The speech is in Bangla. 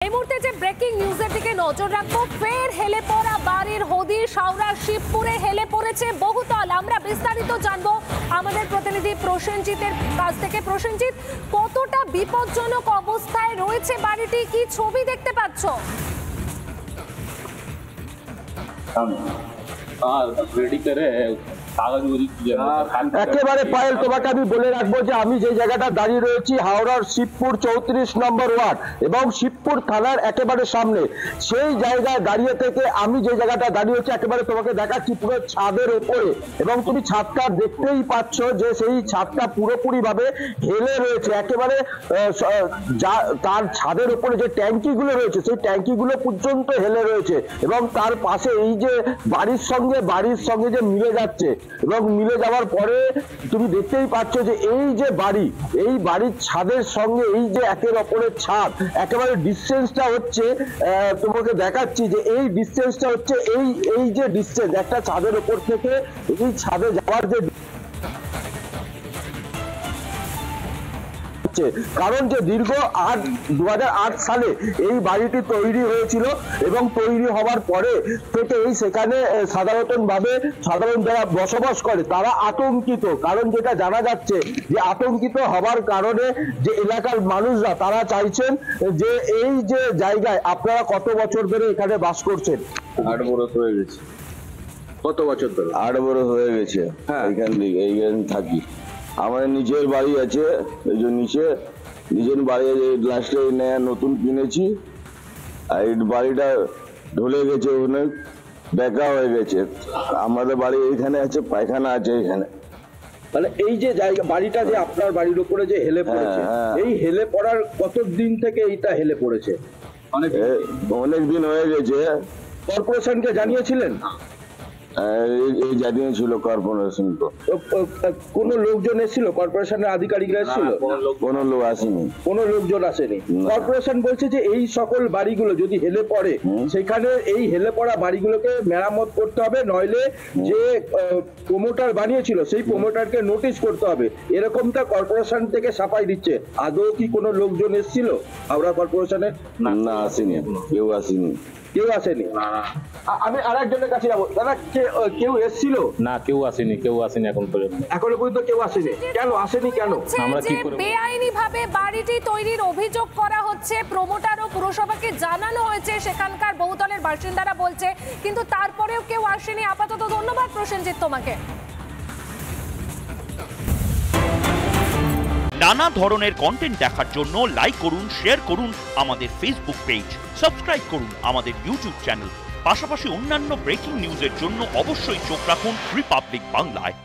এই মুহূর্তে যে ব্রেকিং নিউজের দিকে নজর রাখবো, ফের হেলে পড়া বাড়ির হদিশ হাওড়ার শিবপুরে হেলে পড়েছে বহুতল। আমরা বিস্তারিত জানবো আমাদের প্রতিনিধি প্রসেনজিতের কাছ থেকে। প্রসেনজিৎ, কতটা বিপজ্জনক অবস্থায় রয়েছে বাড়িটি, কি ছবি দেখতে পাচ্ছ? একেবারে পায়েল, তোমাকে আমি বলে রাখবো যে আমি যে জায়গাটা দাঁড়িয়ে রয়েছি হাওড়ার শিবপুর 34 নম্বর ওয়ার্ড এবং শিবপুর থানার একেবারে সামনে। সেই জায়গায় দাঁড়িয়ে থেকে আমি যে জায়গাটা দাঁড়িয়েছি একেবারে তোমাকে দেখাচ্ছি পুরো ছাদের উপরে, এবং তুমি ছাদটা দেখতেই পাচ্ছ যে সেই ছাদটা পুরোপুরি ভাবে হেলে রয়েছে। একেবারে তার ছাদের উপরে যে ট্যাঙ্কি গুলো রয়েছে সেই ট্যাঙ্কি গুলো পর্যন্ত হেলে রয়েছে, এবং তার পাশে এই যে বাড়ির সঙ্গে যে মিলে যাচ্ছে, এবং মিলে যাওয়ার পরে তুমি দেখতেই পাচ্ছ যে এই যে বাড়ি, এই বাড়ির ছাদের সঙ্গে এই যে একের অপরের ছাদ, একেবারে ডিস্টেন্সটা হচ্ছে, তোমাকে দেখাচ্ছি যে এই ডিস্টেন্সটা হচ্ছে এই যে ডিস্টেন্স একটা ছাদের উপর থেকে এই ছাদে যাওয়ার যে, কারণ যে দীর্ঘ 2008 সালে এই বাড়িটি তৈরি হয়েছিল, এবং তৈরি হওয়ার পরে থেকেই সেখানে সাধারণ যারা বসবাস করে তারা আতঙ্কিত। কারণ যেটা জানা যাচ্ছে যে আতঙ্কিত হওয়ার কারণে যে এলাকার মানুষরা তারা চাইছেন যে এই যে জায়গায় আপনারা কত বছর ধরে এখানে বাস করছেন? 8 বছর হয়ে গেছে। কত বছর ধরে? 8 বছর হয়ে গেছে। হ্যাঁ, এইখানে থাকি। আমাদের নিজের বাড়ি আছে, এই যে নিজের বাড়ি লাস্টে নতুন কিনেছি, আর এই বাড়িটা ঢলে গেছে, অনেক বেঁকা হয়ে গেছে। আমাদের বাড়ি এইখানে আছে, পায়খানা আছে এখানে। মানে এই যে জায়গা বাড়িটা যে আপনার বাড়ির উপরে যে হেলে পড়েছে, এই হেলে পড়ার কত দিন থেকে এইটা হেলে পড়েছে? অনেক দিন হয়ে গেছে। কর্পোরেশনকে জানিয়েছিলেন? এই জানিয়েছিল কর্পোরেশন। কোন লোকজন এসেছিল? কর্পোরেশনের আধিকারিকরা এসেছিল? কোনো লোক আসেনি, কোনো লোকজন আসেনি। কর্পোরেশন বলছে যে এই সকল বাড়িগুলো যদি হেলে পড়ে, সেখানে এই হেলে পড়া বাড়িগুলোকে মেরামত করতে হবে, নইলে যে প্রমোটার বানিয়েছিল সেই প্রমোটারকে নোটিশ করতে হবে, এরকমটা কর্পোরেশন থেকে সাফাই দিচ্ছে। আদৌ কি কোনো লোকজন এসেছিল হাওড়া কর্পোরেশনের? না, আসেনি, কেউ আসেনি। কেউ আসেনি? আমি আরেকজনের কাছে যাবো। দাদা, কেউ এসেছিল? না, কেউ আসেনি এখনো পর্যন্ত কেউ আসেনি। কেন আসেনি? কেন? আমরা কি করে? বেআইনি ভাবে বাড়িটি তৈরির অভিযোগ করা হচ্ছে, প্রমোটার ও পুরসভাকে জানানো হয়েছে, সেখানকার বহুতলের বাসিন্দারা বলছে, কিন্তু তারপরেও কেউ আসেনি আপাতত। ধন্যবাদ প্রসেনজিৎ তোমাকে। নানা ধরনের কন্টেন্ট দেখার জন্য লাইক করুন, শেয়ার করুন আমাদের ফেসবুক পেজ, সাবস্ক্রাইব করুন আমাদের ইউটিউব চ্যানেল। পাশাপাশি অন্যান্য ব্রেকিং নিউজের জন্য অবশ্যই চোখ রাখুন রিপাবলিক বাংলায়।